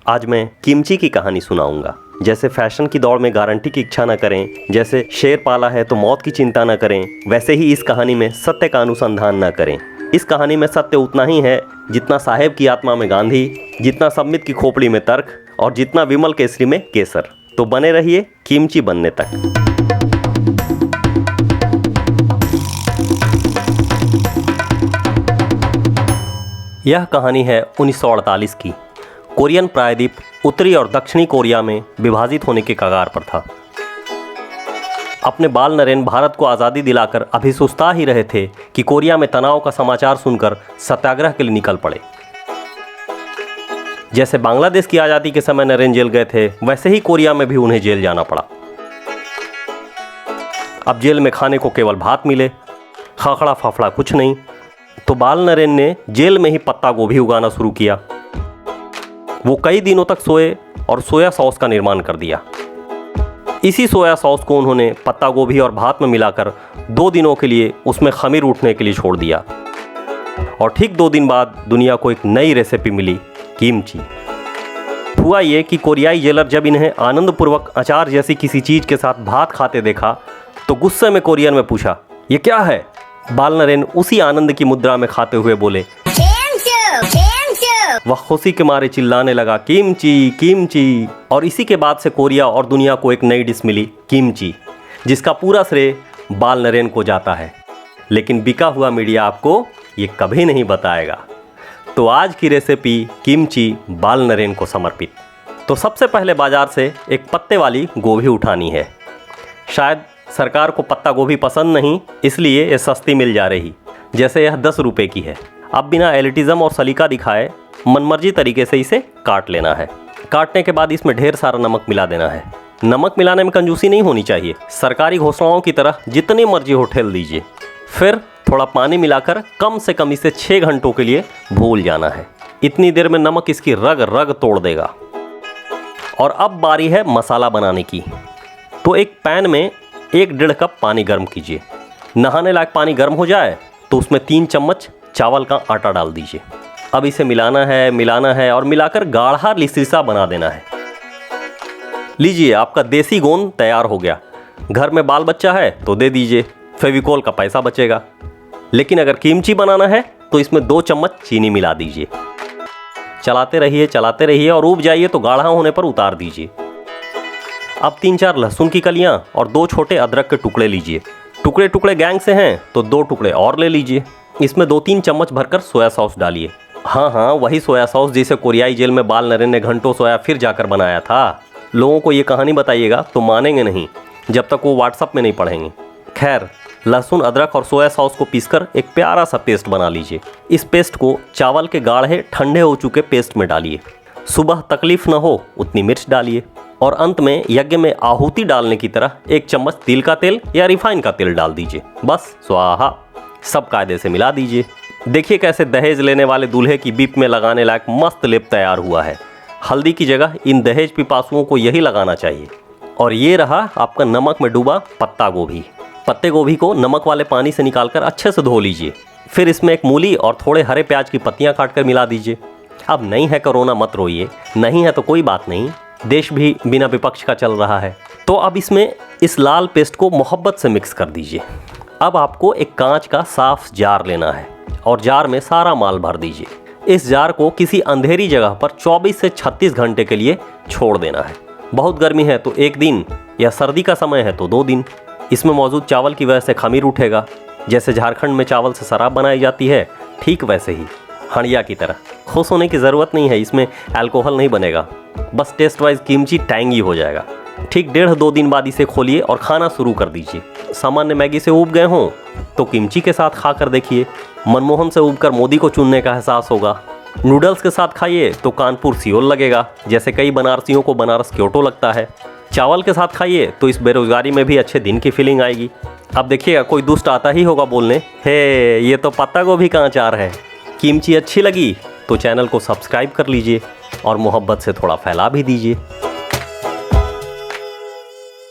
आज मैं किमची की कहानी सुनाऊंगा। जैसे फैशन की दौड़ में गारंटी की इच्छा न करें, जैसे शेर पाला है तो मौत की चिंता न करें, वैसे ही इस कहानी में सत्य का अनुसंधान न करें। इस कहानी में सत्य उतना ही है जितना साहेब की आत्मा में गांधी, जितना सम्मित की खोपड़ी में तर्क और जितना विमल केसरी में केसर। तो बने रहिए किमची बनने तक। यह कहानी है 1948 की। कोरियन प्रायद्वीप उत्तरी और दक्षिणी कोरिया में विभाजित होने के कगार पर था। अपने बाल नरेन भारत को आज़ादी दिलाकर अभी सुस्ता ही रहे थे कि कोरिया में तनाव का समाचार सुनकर सत्याग्रह के लिए निकल पड़े। जैसे बांग्लादेश की आज़ादी के समय नरेन जेल गए थे, वैसे ही कोरिया में भी उन्हें जेल जाना पड़ा। अब जेल में खाने को केवल भात मिले, खाखड़ा फाफड़ा कुछ नहीं। तो बाल नरेन ने जेल में ही पत्ता गोभी उगाना शुरू किया। वो कई दिनों तक सोए और सोया सॉस का निर्माण कर दिया। इसी सोया सॉस को उन्होंने पत्ता गोभी और भात में मिलाकर 2 दिनों के लिए उसमें खमीर उठने के लिए छोड़ दिया। और ठीक 2 दिन बाद दुनिया को एक नई रेसिपी मिली, किमची। हुआ ये कि कोरियाई जेलर जब इन्हें आनंदपूर्वक अचार जैसी किसी चीज़ के साथ भात खाते देखा तो गुस्से में कोरियन में पूछा, ये क्या है? बाल नरेन उसी आनंद की मुद्रा में खाते हुए बोले, वह खुशी के मारे चिल्लाने लगा, किमची किमची। और इसी के बाद से कोरिया और दुनिया को एक नई डिश मिली, किमची, जिसका पूरा श्रेय बाल नरेन को जाता है। लेकिन बिका हुआ मीडिया आपको ये कभी नहीं बताएगा। तो आज की रेसिपी किमची बाल नरेन को समर्पित। तो सबसे पहले बाजार से एक पत्ते वाली गोभी उठानी है। शायद सरकार को पत्ता गोभी पसंद नहीं, इसलिए ये सस्ती मिल जा रही। जैसे यह 10 रुपये की है। अब बिना एलिटिज़म और सलीका दिखाए मनमर्जी तरीके से इसे काट लेना है। काटने के बाद इसमें ढेर सारा नमक मिला देना है। नमक मिलाने में कंजूसी नहीं होनी चाहिए। सरकारी घोषणाओं की तरह जितनी मर्जी हो ठेल दीजिए। फिर थोड़ा पानी मिलाकर कम से कम इसे 6 घंटों के लिए भूल जाना है। इतनी देर में नमक इसकी रग रग तोड़ देगा। और अब बारी है मसाला बनाने की। तो एक पैन में 1-1.5 कप पानी गर्म कीजिए। नहाने लायक पानी गर्म हो जाए तो उसमें 3 चम्मच चावल का आटा डाल दीजिए। अब इसे मिलाना है और मिलाकर गाढ़ा लिसिसा बना देना है। लीजिए, आपका देसी गोंद तैयार हो गया। घर में बाल बच्चा है तो दे दीजिए, फेविकोल का पैसा बचेगा। लेकिन अगर किमची बनाना है तो इसमें 2 चम्मच चीनी मिला दीजिए। चलाते रहिए और उब जाइए तो गाढ़ा होने पर उतार दीजिए। अब 3-4 लहसुन की कलियां और 2 छोटे अदरक के टुकड़े लीजिए। टुकड़े गैंग से हैं तो 2 टुकड़े और ले लीजिए। इसमें 2-3 चम्मच भरकर सोया सॉस डालिए। हाँ, वही सोया सॉस जिसे कोरियाई जेल में बाल नरेन ने घंटों सोया फिर जाकर बनाया था। लोगों को ये कहानी बताइएगा तो मानेंगे नहीं जब तक वो व्हाट्सएप में नहीं पढ़ेंगे। खैर, लहसुन, अदरक और सोया सॉस को पीसकर एक प्यारा सा पेस्ट बना लीजिए। इस पेस्ट को चावल के गाढ़े ठंडे हो चुके पेस्ट में डालिए। सुबह तकलीफ न हो उतनी मिर्च डालिए। और अंत में यज्ञ में आहुति डालने की तरह 1 चम्मच तिल का तेल या रिफाइन का तेल डाल दीजिए। बस स्वाहा। सब कायदे से मिला दीजिए। देखिए कैसे दहेज लेने वाले दूल्हे की बीप में लगाने लायक मस्त लेप तैयार हुआ है। हल्दी की जगह इन दहेज पिपासुओं को यही लगाना चाहिए। और ये रहा आपका नमक में डूबा पत्ता गोभी। पत्ते गोभी को नमक वाले पानी से निकालकर अच्छे से धो लीजिए। फिर इसमें एक मूली और थोड़े हरे प्याज की पत्तियाँ काटकर मिला दीजिए। अब नहीं है कोरोना मत रोइए, नहीं है तो कोई बात नहीं, देश भी बिना विपक्ष का चल रहा है। तो अब इसमें इस लाल पेस्ट को मोहब्बत से मिक्स कर दीजिए। अब आपको एक कांच का साफ जार लेना है और जार में सारा माल भर दीजिए। इस जार को किसी अंधेरी जगह पर 24 से 36 घंटे के लिए छोड़ देना है। बहुत गर्मी है तो 1 दिन, या सर्दी का समय है तो 2 दिन। इसमें मौजूद चावल की वजह से खमीर उठेगा। जैसे झारखंड में चावल से शराब बनाई जाती है, ठीक वैसे ही हंडिया की तरह। खुश होने की ज़रूरत नहीं है, इसमें अल्कोहल नहीं बनेगा। बस टेस्ट वाइज किमची टैंगी हो जाएगा। ठीक 1.5-2 दिन बाद इसे खोलिए और खाना शुरू कर दीजिए। सामान्य मैगी से ऊब गए हों तो किमची के साथ खा कर देखिए। मनमोहन से ऊब कर मोदी को चुनने का एहसास होगा। नूडल्स के साथ खाइए तो कानपुर सियोल लगेगा, जैसे कई बनारसियों को बनारस क्योटो लगता है। चावल के साथ खाइए तो इस बेरोजगारी में भी अच्छे दिन की फीलिंग आएगी। अब देखिएगा कोई दुष्ट आता ही होगा बोलने, हे ये तो पत्ता गोभी का अचार है। किमची अच्छी लगी तो चैनल को सब्सक्राइब कर लीजिए और मोहब्बत से थोड़ा फैला भी दीजिए।